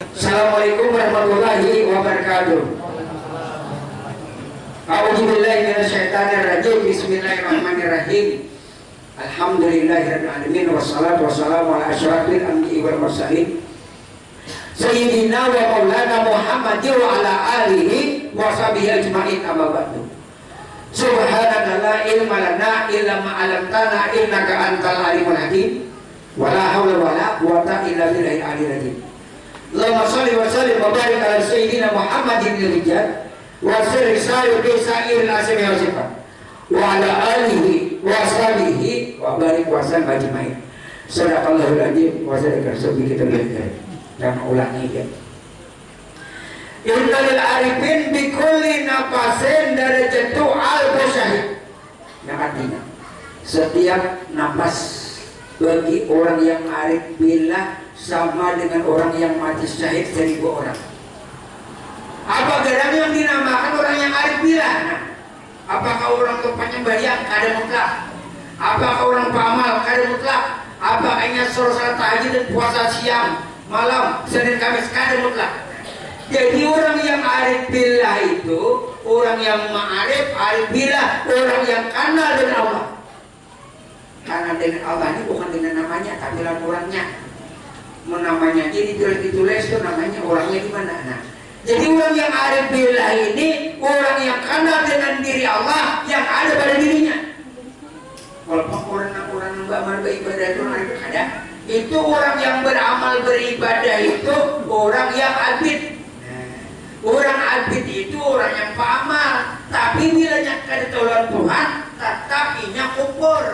Assalamualaikum warahmatullahi wabarakatuh. A'udzubillahi minasyaitonirrajim. Bismillahirrahmanirrahim. Alhamdulillahirabbil alamin wassalatu wassalamu ala asyrafil anbiya'i wal mursalin sayyidina wa maulana Muhammadin wa ala alihi wa sahbihi ajma'in, amma ba'du. Subhanaka la ilma lana illa ma 'allamtana innaka antal alimul hakim. Wala haula wala quwwata illa billahil aliyyil azim. Allahumma shalli wa sallim wa barik ala sayyidina Muhammadin al-rijal wa sirri sayyidi sa'iril asmi wa sifat wa ala alihi wa sahbihi wa barik wa sallam ajma'in. Sadaqallahul azim wa sadaqar sabbi kita lihat dan ulangnya ya. Innal arifin bi kulli nafasin darajatu al-syahid. Yang artinya setiap napas bagi orang yang arif billah sama dengan orang yang mati syahid 1000 orang. Apa gerangan yang dinamakan orang yang arif billah? Nah, apakah orang tempatnya bayang kada mutlak? Apakah orang beramal kada mutlak? Apakah ingat sholat tahajud dan puasa siang malam Senin Kamis kada mutlak? Jadi orang yang arif billah itu orang yang ma'arif, arif billah, orang yang kenal dengan Allah. Karena dengan Allah ini bukan dengan namanya, tapi dengan orangnya. Namanya jadi ditulis itu namanya orangnya di mana. Nah, jadi orang yang arif billah ini orang yang kenal dengan diri Allah yang ada pada dirinya. Walaupun orang beramal beribadah itu ada, itu orang yang beramal beribadah itu orang yang abid. Orang abid itu orang yang beramal, tapi bila nyakar tolong Tuhan tetap inya kufur.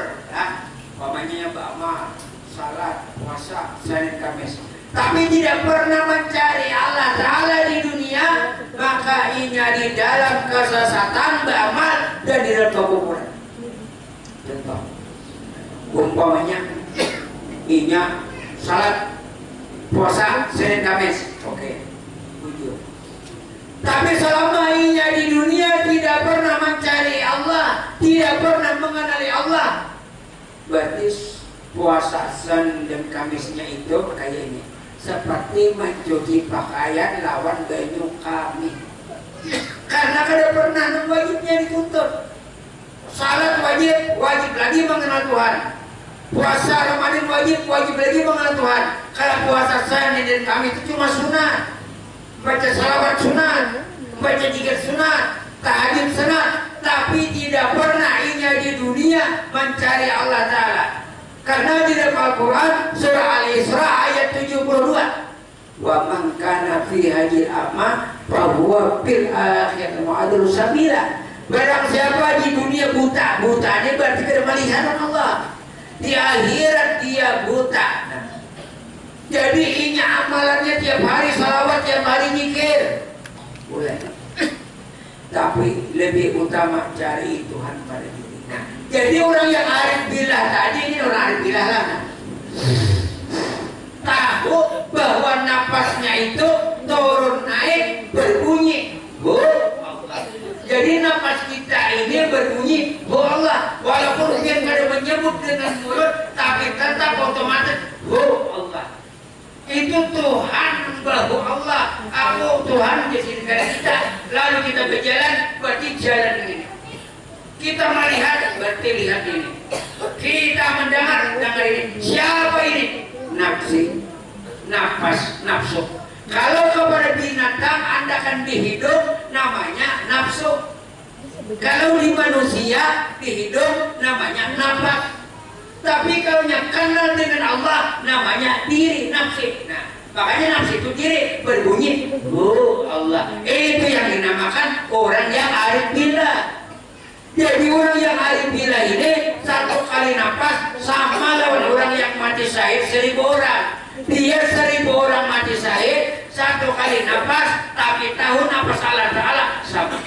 Namanya yang beramal salat, puasa, Senin Kamis, tapi tidak pernah mencari Allah Ta'ala di dunia, maka inya di dalam kesesatan beramal dan di dalam kekufuran. Contoh, umpamanya inya salat, puasa, Senin Kamis, oke, jujur. Tapi selama inya di dunia tidak pernah mencari Allah, tidak pernah mengenali Allah, berarti puasa Senin dan Kamisnya itu kayak ini, seperti mencuci pakaian lawan banyu kami. Karena kada pernah wajibnya dituntut. Salat wajib, wajib lagi mengenal Tuhan. Puasa Ramadan wajib, wajib lagi mengenal Tuhan. Kalau puasa Senin dan Kamis itu cuma sunat, baca salawat sunat, baca zikir sunat, tahajud sunat, tapi tidak pernah inya di dunia mencari Allah Ta'ala. Karena di dalam Al-Quran surah Al-Isra ayat 72, wa man kana fi hadil a'ma fahuwa fil akhirati mu'adul sabila. Barang siapa di dunia buta, buta ini berarti tidak melihat Allah, di akhirat dia buta. Nah, jadi inya amalannya tiap hari salawat, tiap hari nyikir boleh, tapi lebih utama cari Tuhan pada diri. Nah, jadi orang yang arif billah tadi ini orang arif billah lah, tahu bahwa napasnya itu turun naik berbunyi Bu Allah. Jadi napas kita ini berbunyi Bu Allah, walaupun dia tidak menyebut dengan mulut, tapi tetap otomatis Bu Allah. Itu Tuhan bahwa Allah, aku Tuhan di sini kita. Lalu kita berjalan, berarti jalan ini. Kita melihat, berarti lihat ini. Kita mendengar, dengar ini. Siapa ini? Nafsi, nafas, nafsu. Kalau kepada binatang Anda akan dihidup, namanya nafsu. Kalau di manusia dihidup, namanya nafas. Tapi kalau yang kenal dengan Allah, namanya diri, nafsi. Nah, makanya nafsi itu diri berbunyi Oh Allah. Itu yang dinamakan orang yang arif billah. Jadi orang yang arif billah ini satu kali nafas sama lawan orang yang mati syahid 1000 orang. Dia 1000 orang mati syahid, satu kali nafas tapi tahu nafas Allah Ta'ala sama.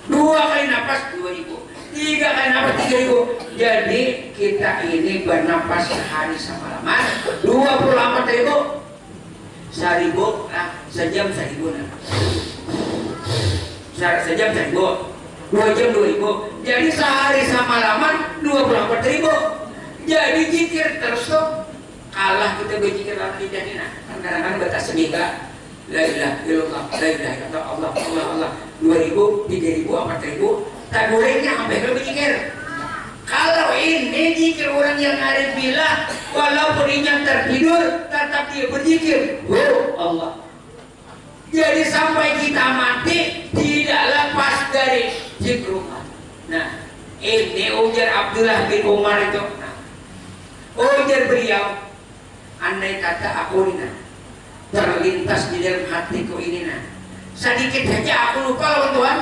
2 kali nafas 2000, 3 kali nafas 3000. Jadi kita ini bernafas sehari semalaman 24.000. 1000 sejam 1000 sejam 1000, 2 jam 2000. Jadi sehari semalaman 24.000. Jadi zikir terus tuh kalah kita berzikir dalam lidah ini. Kadang-kadang batas seminggu La ilaha illallah, la ilaha illallah, Allah, Allah, Allah. 2000, 3000, 4000, tak bolehnya sampai lebih zikir. Kalau ini zikir orang yang arif billah, walaupun dia tertidur, tetap dia berzikir. Oh Allah. Jadi sampai kita mati tidak lepas dari zikrullah. Nah, ini ujar Abdullah bin Umar itu. Nah, ujar beliau, andai kata aku ini terlintas di dalam hatiku ini sedikit saja aku lupa lawan Tuhan,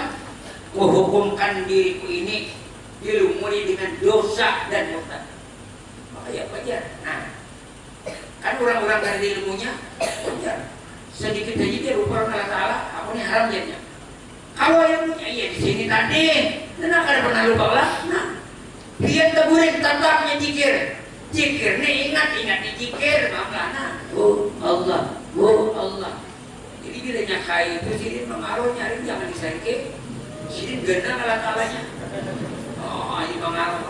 menghukumkan diriku ini dilumuri dengan dosa dan murtad. Makanya wajar. Nah, kan orang-orang dari ilmunya wajar. Sedikit saja dia lupa Allah Taala, aku ini haram jadinya. Kalau ilmunya iya di sini tadi, nah kada pernah lupa Allah. Nah, dia tegurin tetapnya zikir. Zikir nih ingat di zikir, nah, oh Allah, oh Allah. Jadi bila nyakai itu sini mengaruh nyari jangan disangke. Sini genang Allah Taalanya. Oh, ini mengaruh.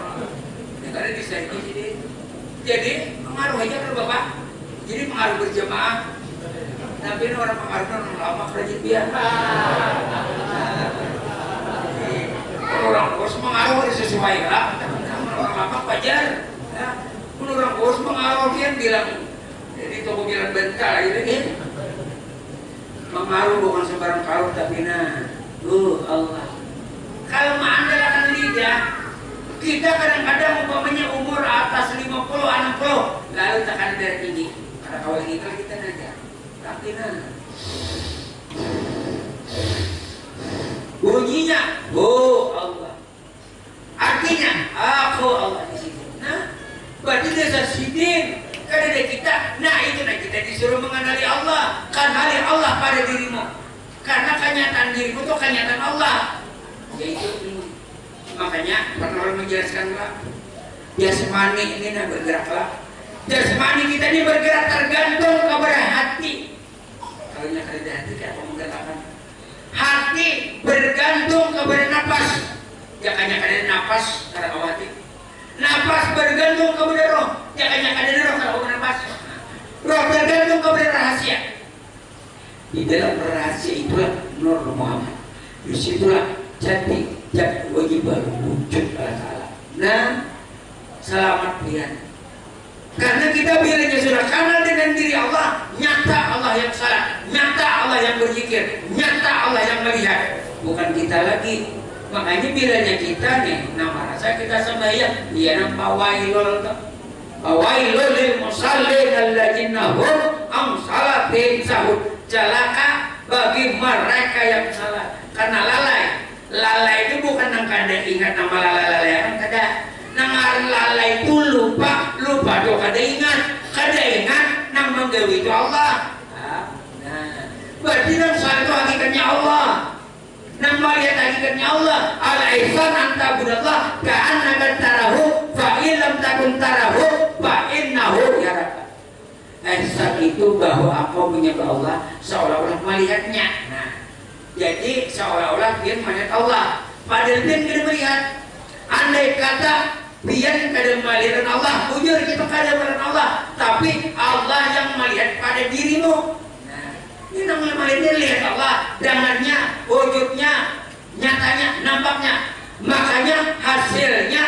Negara disangke sini. Jadi mengaruh aja kan Bapak. Jadi pengaruh berjamaah. Tapi orang pengaruhnya orang lama rajin biar. Orang bos mengaruh sesuai lah. Orang lama wajar. Orang bos mengaruh dia bilang. Jadi toko bilang bentar gitu kan. Mengaruh bukan sembarang karuh tapi Allah. Kalau mengandalkan lidah, kita kadang-kadang umpamanya umur atas 50, 60, lalu tekan darah tinggi. Karena kalau ini kalau kita naga. Tapi bunyinya, oh Allah. Artinya, aku Allah di situ. Nah, berarti desa sidin. Kan ada kita, kita disuruh mengenali Allah. Kenali Allah pada dirimu. Karena kenyataan dirimu itu kenyataan Allah. Yaitu ilmu. Makanya pernah orang menjelaskan lah. Jasmani ini bergeraklah. Jasmani kita ini bergerak tergantung kepada hati. Kalau nya kerja hati kayak apa menggerakkan? Hati bergantung kepada nafas. Jangan ada nafas karena kau hati. Nafas bergantung kepada roh. Jangan ada roh kalau kau nafas. Roh bergantung kepada rahasia. Di dalam rahasia itulah Nur Muhammad. Disitulah jati wajib wujud Allah Taala. Nah, selamat pilihan. Karena kita bilanya sudah kenal dengan diri Allah, nyata Allah yang salah, nyata Allah yang berzikir, nyata Allah yang melihat, bukan kita lagi. Makanya bilanya kita nih, nama rasa kita sembahyang, dia nampak wailul lil musallin alladzina hum an salatihim sahun. Celaka bagi mereka yang salah karena lalai. Lalai itu bukan nang kada ingat nama lalai kan kada. Nang lalai itu lupa tuh kada ingat nang menggawi itu Allah. Nah, berarti nang salah itu hakikatnya Allah. Nang melihat hakikatnya Allah. Al-ihsan anta budallah ka'annaka tarahu fa in lam takun tarahu fa innahu yaraka. Ihsan itu bahwa aku menyembah Allah seolah-olah melihatnya. Nah, jadi seolah-olah dia melihat Allah. Padahal dia tidak melihat. Andai kata biar kada melihat Allah, bujur kita kada melihat Allah, tapi Allah yang melihat pada dirimu. Nah, ini namanya melihat, lihat Allah, dengarnya, wujudnya, nyatanya, nampaknya. Makanya hasilnya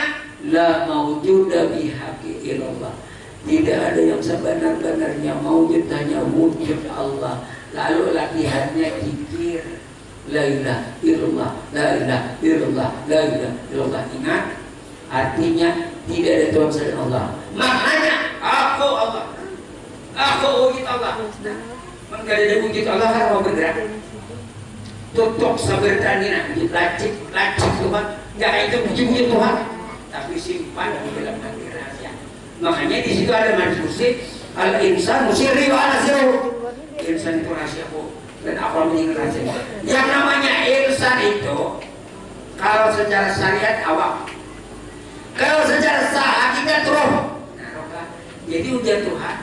la maujuda bihaqi illallah. Tidak ada yang sebenar-benarnya maujud, hanya wujud Allah. Lalu latihannya zikir. La ilaha illallah, la ilaha illallah, la ilaha illallah. Ingat, artinya tidak ada Tuhan selain Allah. Maknanya aku Allah, aku wujud Allah. Maka ada wujud Allah harus bergerak. Tutup sabar tanina, wujud lacik Tuhan. Jangan itu wujud Tuhan, tapi simpan di dalam hati rahasia. Makanya di situ ada manusia al-insan musirri wa anasiru. Insan itu rahasiaku dan apa meninggal rahasia. Yang namanya insan itu kalau secara syariat awam, kalau secara hakikat roh. Nah, roh lah. Jadi ujian Tuhan,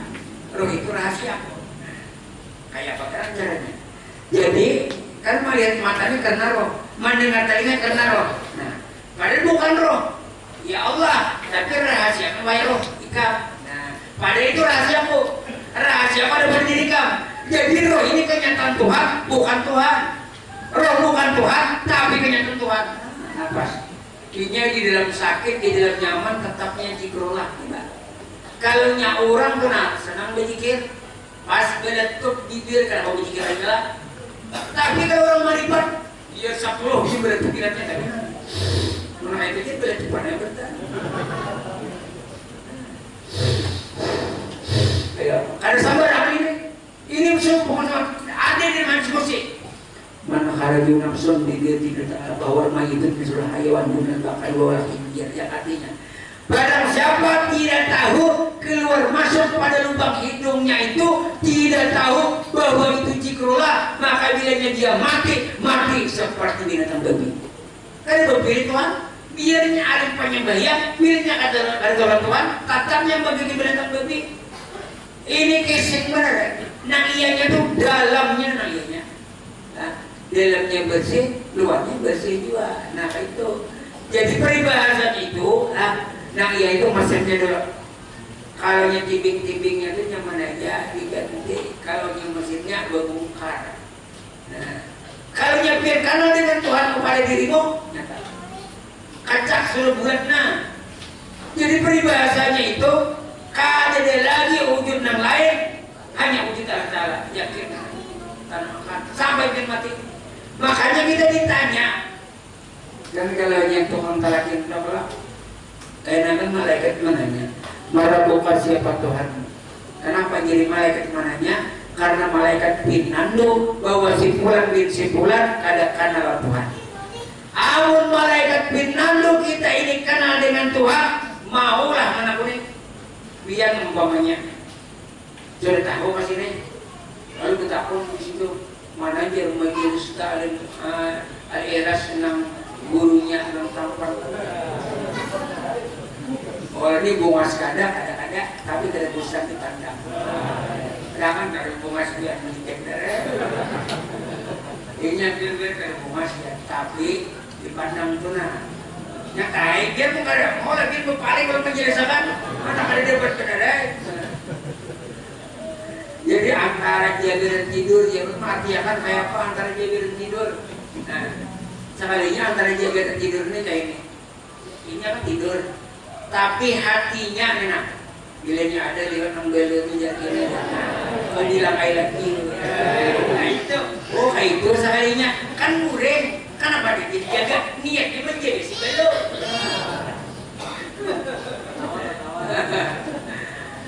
roh itu rahasia. Kayak apa caranya? Jadi kan melihat matanya karena roh, mendengar telinga karena roh. Nah, padahal bukan roh. Ya Allah, tapi rahasia kan roh ikam. Nah, padahal itu rahasiaku. Rahasia pada berdiri kam. Jadi roh ini kenyataan Tuhan, bukan Tuhan. Roh bukan Tuhan, tapi kenyataan Tuhan. Nafas. Ini di dalam sakit, di dalam nyaman, tetapnya zikrullah. Kalau orang kena senang berzikir, pas meletup bibir karena mau berzikir aja. Tapi kalau orang marifat, dia 10 dia meletup biratnya kan. Mana itu dia meletup mana bertahan. Ayo, ada sabar apa ini? Ini pokoknya ada di musik. Mana kharaju nafsun bigati kata bahwa mayit itu surah hayawan dunia bakal bawa hingga yang artinya barang siapa tidak tahu keluar masuk pada lubang hidungnya itu tidak tahu bahwa itu zikrullah, maka bilanya dia mati seperti binatang babi. Kan berpilih Tuhan, biarnya alim penyembahnya, biarnya kata orang Tuhan, tatapnya bagi binatang babi. Ini kesek benar. Nah ianya itu dalamnya nanya. Dalamnya bersih, luarnya bersih juga. Nah itu, jadi peribahasa itu, nah iya itu mesinnya dulu. Kalau yang tibing-tibingnya itu nyaman aja diganti. Kalau yang mesinnya berbongkar. Nah, kalau nyapir kanal dengan Tuhan kepada dirimu, nyata. Kacak suruh bulat. Nah, jadi peribahasanya itu, kada lagi wujud yang lain, hanya wujud Allah Ta'ala. Yakin sampai dia mati. Makanya kita ditanya, dan kalau yang Tuhan talakin Allah, karena malaikat mananya, marabuka siapa Tuhan? Kenapa jadi malaikat mananya? Karena malaikat pinandu bahwa si fulan bin si fulan kada kenal Tuhan. Amun malaikat pinandu kita ini kenal dengan Tuhan, maulah anak ini biar umpamanya sudah tahu kasih nih, lalu kita pun di situ. Manajer majelis ta'lim al-iras enam gurunya enam tampak. Oh ini bunga sekada kadang-kadang tapi tidak bisa dipandang. Jangan dari bunga sekian mencek dari. Ini pilih dari bunga sekian tapi dipandang tuna. Nyatai dia bukan ada mau lagi berpaling kalau menjelasakan mana ada dapat kendaraan. Jadi antara jaga dan tidur, ya mati akan kayak apa antara jaga dan tidur. Nah, sekalinya antara jaga dan tidur ini kayak ini. Ini apa tidur, tapi hatinya enak. Bilanya ada lewat nambel itu jadi kalau dilakai lagi. Nah itu, oh itu sekalinya kan mureng, kan apa dijaga niatnya menjadi si belum.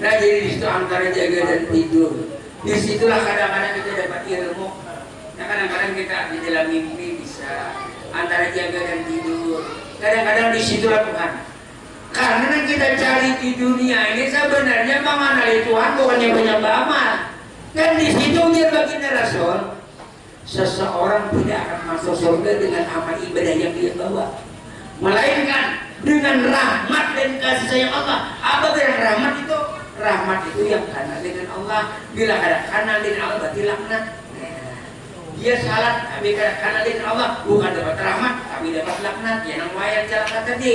Nah jadi disitu antara jaga dan tidur, disitulah kadang-kadang kita dapat ilmu. Nah kadang-kadang kita di dalam mimpi bisa antara jaga dan tidur. Kadang-kadang disitulah Tuhan. Karena yang kita cari di dunia ini sebenarnya mengenali Tuhan bukannya banyak amal. Kan disitu dia baginda Rasul, seseorang tidak akan masuk surga dengan amal ibadah yang dia bawa, melainkan dengan rahmat dan kasih sayang Allah. Apa yang rahmat itu? Rahmat itu yang kenal dengan Allah. Bila ada kenal dengan Allah berarti laknat. Dia salat tapi kenal dengan Allah bukan dapat rahmat tapi dapat laknat. Yang wayang jalan tadi.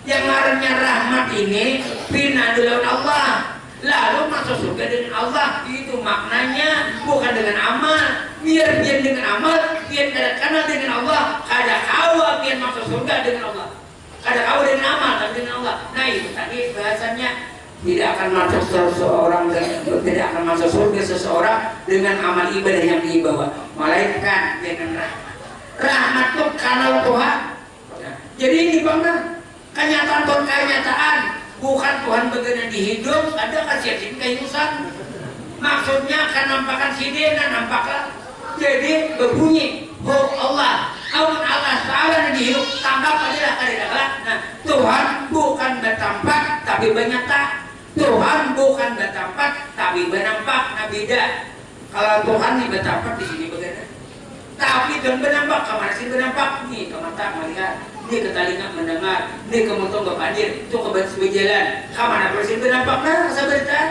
Yang ngarannya rahmat ini pinandulan Allah. Lalu masuk surga dengan Allah. Itu maknanya bukan dengan amal. Biar dengan amal, biar kenal dengan Allah. Kada kawa biar masuk surga dengan Allah. Kada kawa dengan amal tapi dengan Allah. Nah itu tadi bahasanya. Tidak akan masuk seseorang dan tidak akan masuk surga seseorang dengan amal ibadah yang dibawa, melainkan dengan rahmat. Rahmat itu kanal Tuhan. Jadi ini bangga kenyataan bukan Tuhan bagian di hidup ada kasihatin kehidupan. Maksudnya akan nampakkan sidena nampaklah. Jadi berbunyi Allah. Amun Allah Ta'ala di hidup tampak adalah kadang-kadang. Nah Tuhan bukan bertampak tapi bernyata. Tuhan bukan bertampak tapi bernampak. Nah beda. Kalau Tuhan ini bertampak di sini bagaimana? Tapi Tuhan bernampak. Kemana sih bernampak? Nih ke mata melihat, nih ke telinga mendengar, nih ke mutung berhadir, itu ke berjalan. Kemana sih bernampak? Nah sebentar.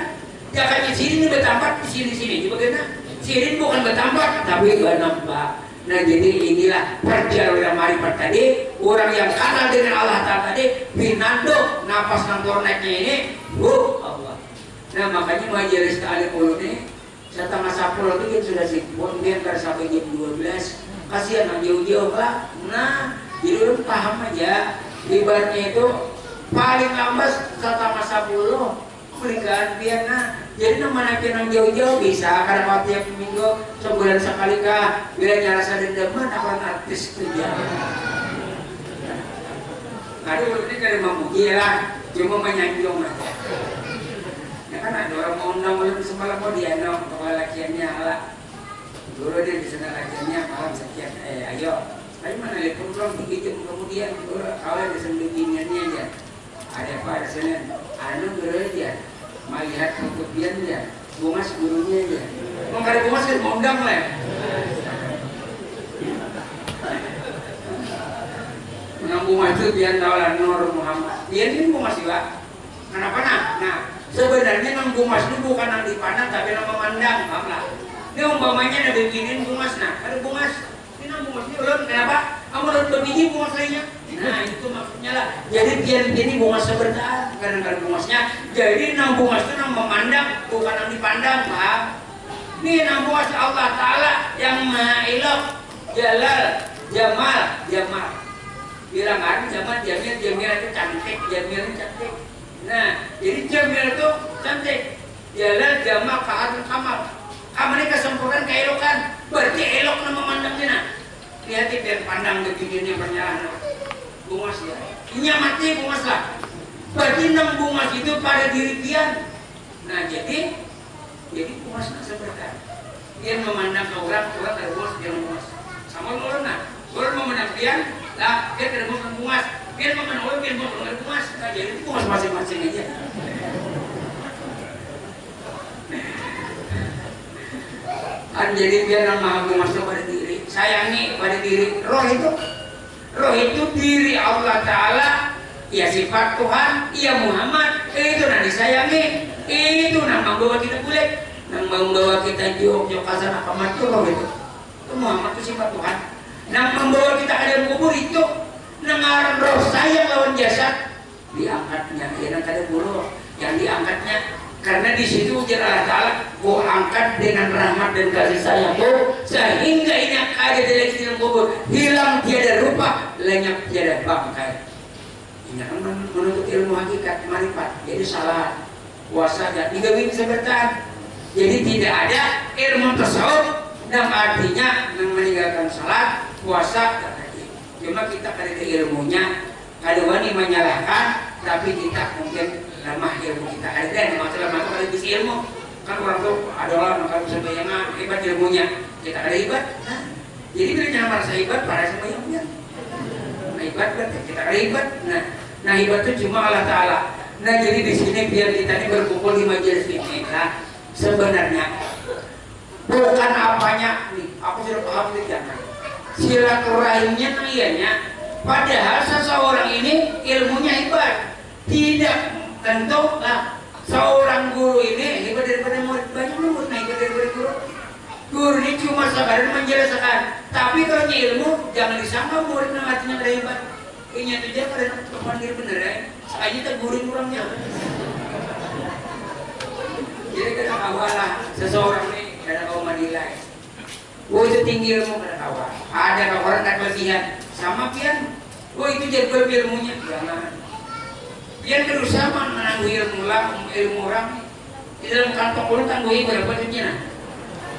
Jangannya sini bertampak di sini bagaimana? Sini bukan bertampak tapi bernampak. Nah jadi inilah perjalanan marifat tadi. Orang yang kenal dengan Allah Ta'ala tadi binando napas nang naiknya ini Allah. Nah makanya majelis ta'lim ulun ini setengah 10 itu kan sudah sibuk biar sampai jam 12. Kasihan yang jauh-jauh lah. Nah, jadi lu paham aja. Ibaratnya itu paling lambat setengah 10 berikan biar nah. Jadi nama yang jauh-jauh bisa karena waktu tiap minggu sebulan sekali kah bila nyarasa dendaman akan artis itu ya. Aduh ini dari memuji lah, cuma menyanjung aja. Ya kan ada orang mau undang malam semalam mau diandong kepala lakiannya ala. Dulu dia di sana lakiannya malam sekian, ayo mana telepon belum 3 jam kemudian dulu awalnya di sana beginiannya aja. Ada apa ada sana? Anu dulu aja. Melihat kemudian ya, bungas gurunya aja. Mau ada bungas kan mau undang lah. Bungas itu biar tahulah Nur Muhammad. Dia ini bungas juga. Kenapa nah? Sebenarnya nang bungas itu bukan nang dipandang tapi nang memandang, paham lah. Ini umpamanya ada bikinin bungas ada bungas. Ini nang bungas ini ulun kenapa? Kamu harus berbiji bungas lainnya. Nah itu maksudnya lah. Jadi biar ini bungas sebentar kadang-kadang bungasnya. Jadi nang bungas itu nang memandang bukan nang dipandang, paham? Ini nang bungas Allah Taala yang Maha Elok, Jalal, Jamal. Bilang kan Jamal, Jamil itu cantik, Jamil itu cantik. Nah, jadi Jamil itu cantik. Jalal, Jamal, Kamal. Kamal ini kesempurnaan, keelokan. Berarti elok nama memandangnya. Nah, lihat biar pandang begini pernyalahan bungas ya. Ini mati bungas lah. Berarti 6 bungas itu pada diri pian. Nah, jadi bungas nak seperti dia memandang ke orang ada bungas, dia bungas. Sama orang nah, orang memandang pian, lah dia tidak mau bungas. Biar memandang orang, biar mau bungas. Nah, jadi bungas masing-masing aja. Jadi biar nama bungas itu pada diri. Sayangi pada diri. Roh itu diri Allah Ta'ala. Ya sifat Tuhan. Ya Muhammad. Itu yang disayangi. Itu yang membawa kita kulit. Yang membawa kita jauh-jauh kasar akamat itu roh itu. Itu Muhammad itu sifat Tuhan. Yang membawa kita ke dalam kubur itu. Nengaran roh sayang lawan jasad. Diangkatnya. Yang ada bulu. Yang diangkatnya. Karena di situ ujar Allah Ta'ala, gua angkat dengan rahmat dan kasih sayangku, sehingga ini ada di dalam kubur, hilang tiada rupa, lenyap tiada bangkai. Ini kan menuntut ilmu hakikat, marifat. Jadi salat, puasa, dan digawin sebentar. Jadi tidak ada ilmu tasawuf yang artinya meninggalkan salat, puasa, dan haji. Cuma kita kada ada ilmunya, kada wani menyalahkan, tapi kita mungkin lemah ilmu kita ada masalah ada bisa ilmu kan orang tuh ada orang kalau sembayangan hebat ilmunya kita ada hebat nah, jadi bila jangan merasa hebat para sembayangnya hebat berarti kita ada hebat nah hebat itu cuma Allah Ta'ala. Nah jadi di sini biar kita ini berkumpul di majelis ini nah sebenarnya bukan apanya nih aku sudah paham nih jangan silaturahimnya ianya padahal seseorang ini ilmunya hebat tidak tentu lah seorang guru ini hebat daripada murid banyak murid nah hebat daripada guru ini cuma sekadar menjelaskan tapi kalau ilmu jangan disangka murid yang artinya ada hebat ini aja pada panggil bener ya sekali kita guru kurangnya jadi kita kawalah seseorang ini kada kau menilai itu tinggi ilmu kada kawan ada orang tak kelebihan sama pian itu jago ilmunya jangan yang berusaha menangguh ilmu orang di dalam kantong orang tangguhi berapa duitnya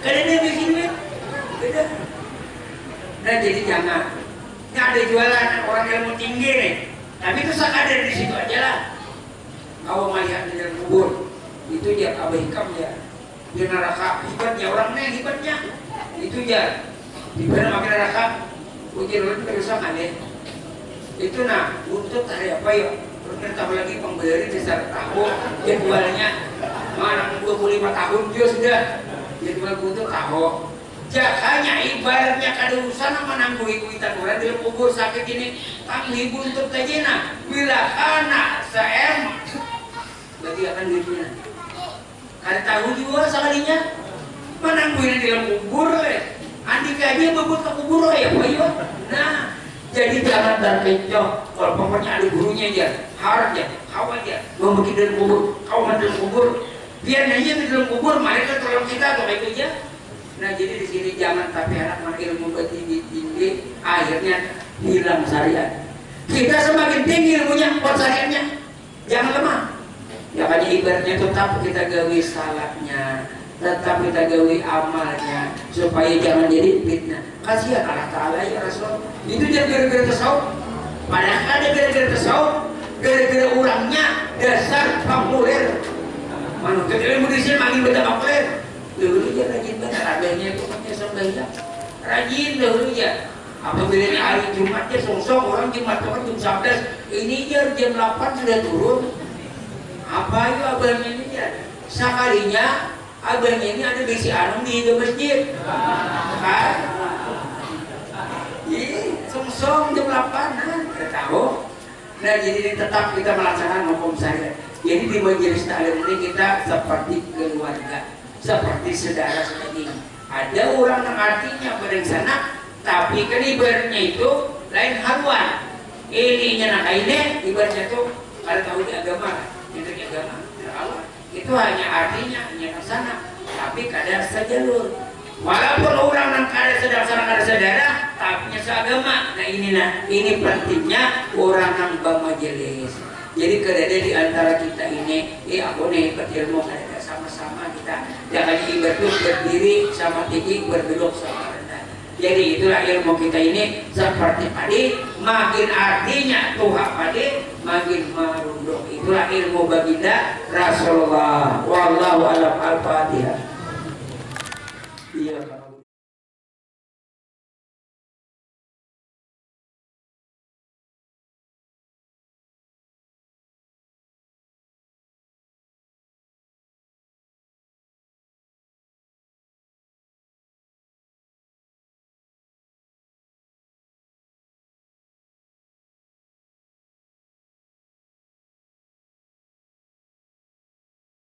kadang dia bikin duit beda nah jadi jangan ini ada jualan orang ilmu tinggi nih tapi itu sekadar di situ aja lah kau melihat di dalam kubur itu dia abaikan ya di neraka hebatnya orangnya hebatnya itu ya di mana makin neraka ujian orang berusaha kan ya itu nah untuk hari apa ya terus lagi pembeli besar tahun jadwalnya mana 25 tahun dia sudah jadwal butuh tahun jakanya ibaratnya kada usah menangguhi kuitan orang di kubur sakit ini tangguhi buntut aja nah bila anak seem berarti akan duitnya kada tahu juga sekalinya menangguhi di dalam kubur andik aja bebut ke kubur ya Pak Iwan nah jadi jangan terkecoh kalau pokoknya ada gurunya aja harap ya kau aja mau bikin dari kubur kau mandi kubur Biar nanya di dalam kubur, mereka tolong kita atau itu aja. Nah jadi di sini jangan tapi anak ilmu tinggi, akhirnya hilang syariat. Kita semakin tinggi ilmunya, buat syariatnya, jangan lemah. Ya makanya ibaratnya tetap kita gawe salatnya, tetap kita gawe amalnya, supaya jangan jadi fitnah. Kasihan Allah Taala ya Rasul. Itu jangan gara-gara tasawuf. Padahal ada gara-gara tasawuf, gara-gara orangnya dasar populer. Mana ketika ilmu di sini makin beda populer. Dulu dia rajin banget, adanya itu katanya sembahyang. Rajin dahulu ya. Apabila ini hari Jumatnya sosok orang Jumat itu jam 11, ini jam 8 sudah turun. Apa itu abangnya ini ya? Sekalinya abangnya ini ada besi anum di masjid. Kan? Iya, sosok jam 8, kita tahu. Nah jadi tetap kita melaksanakan hukum syariat. Jadi di majelis taklim ini kita seperti keluarga, seperti saudara sendiri. Ada orang yang artinya pada sana, tapi kan ibaratnya itu lain haluan. Ininya nak ini ibaratnya itu kalau tahu di agama, itu agama, Allah. Itu hanya artinya hanya ke sana, tapi kadang sejalur. Walaupun orang yang kada saudara, tapi seagama. Nah ini pentingnya orang yang bermajelis. Jadi kadang di antara kita ini, aku nih berilmu kadang sama-sama kita. Jangan ibadah berdiri sama tinggi, berduduk sama rendah. Jadi itulah ilmu kita ini seperti padi, makin artinya Tuhan padi, makin merunduk. Itulah ilmu baginda Rasulullah. Wallahu a'lam. Al-Fatihah.